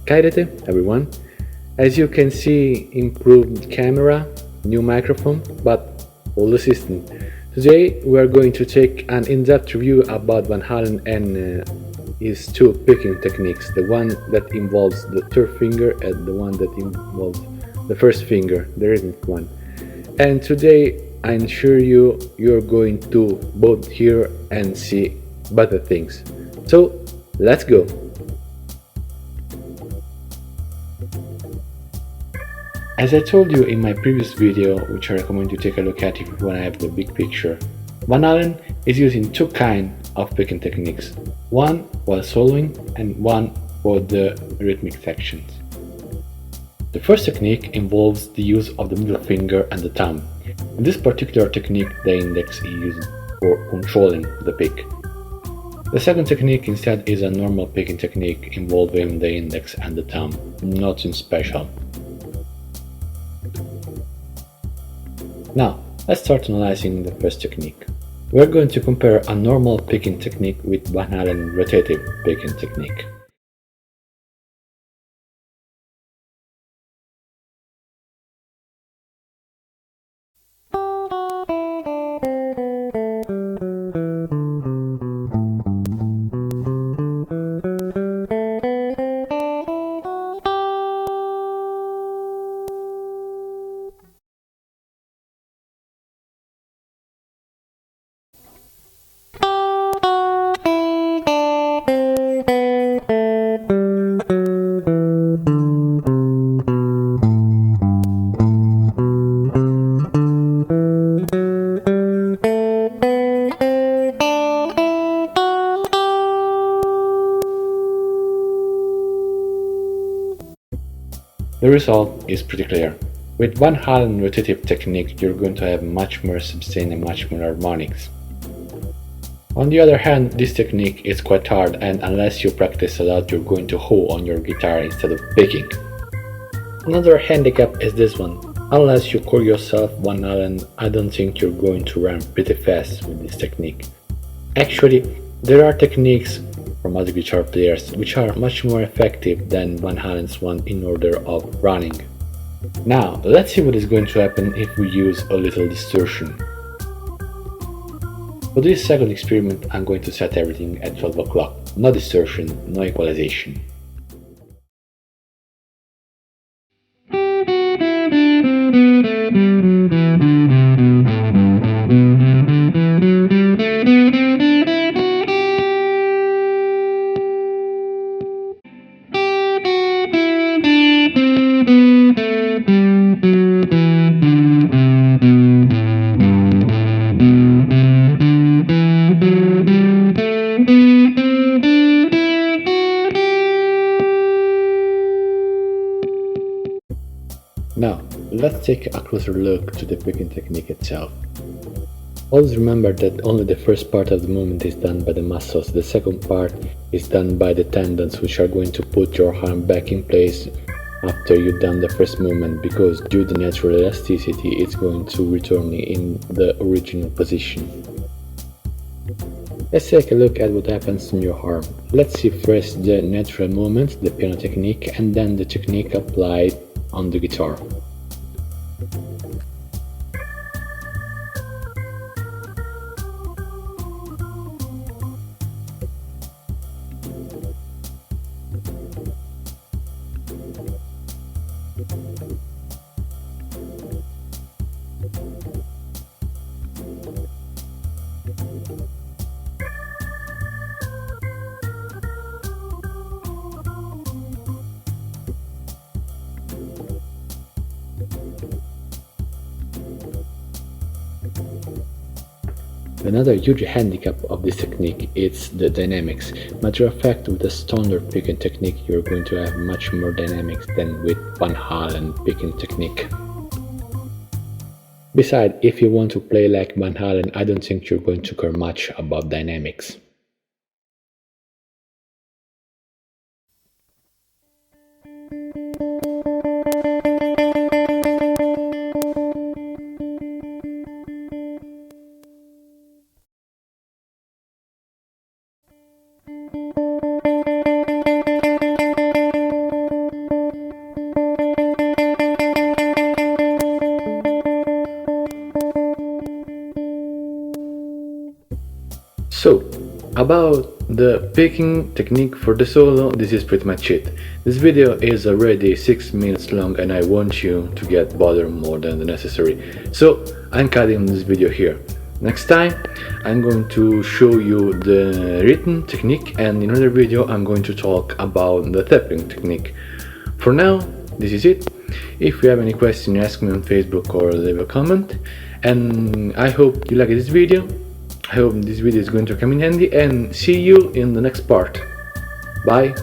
Kairete, everyone. As you can see, improved camera, new microphone, but all the system. Today we are going to take an in-depth review about Van Halen and his two picking techniques, the one that involves the third finger and the one that involves the first finger, the rhythmic one. And today I assure you're going to both hear and see better things. So let's go! As I told you in my previous video, which I recommend you take a look at if you want to have the big picture, Van Halen is using two kinds of picking techniques, one while soloing and one for the rhythmic sections. The first technique involves the use of the middle finger and the thumb. In this particular technique, the index is used for controlling the pick. The second technique instead is a normal picking technique involving the index and the thumb, nothing special. Now, let's start analyzing the first technique. We're going to compare a normal picking technique with Van Halen rotative picking technique. The result is pretty clear. With Van Halen rotative technique, you're going to have much more sustain and much more harmonics. On the other hand, this technique is quite hard, and unless you practice a lot, you're going to hoe on your guitar instead of picking. Another handicap is this one. Unless you call yourself Van Halen, I don't think you're going to run pretty fast with this technique. Actually, there are techniques from other guitar players which are much more effective than Van Halen's one in order of running. Now, let's see what is going to happen if we use a little distortion. For this second experiment, I'm going to set everything at 12 o'clock. No distortion, no equalization. Now, let's take a closer look to the picking technique itself. Always remember that only the first part of the movement is done by the muscles, the second part is done by the tendons, which are going to put your arm back in place after you've done the first movement, because due to natural elasticity it's going to return in the original position. Let's take a look at what happens in your arm. Let's see first the natural movement, the piano technique, and then the technique applied on the guitar. Another huge handicap of this technique is the dynamics. Matter of fact, with a standard picking technique you're going to have much more dynamics than with Van Halen picking technique. Besides, if you want to play like Van Halen, I don't think you're going to care much about dynamics. So, about the picking technique for the solo, this is pretty much it. This video is already 6 minutes long and I want you to get bothered more than the necessary. So, I'm cutting this video here. Next time, I'm going to show you the written technique, and in another video I'm going to talk about the tapping technique. For now, this is it. If you have any question, ask me on Facebook or leave a comment. And I hope you like this video. I hope this video is going to come in handy, and see you in the next part. Bye!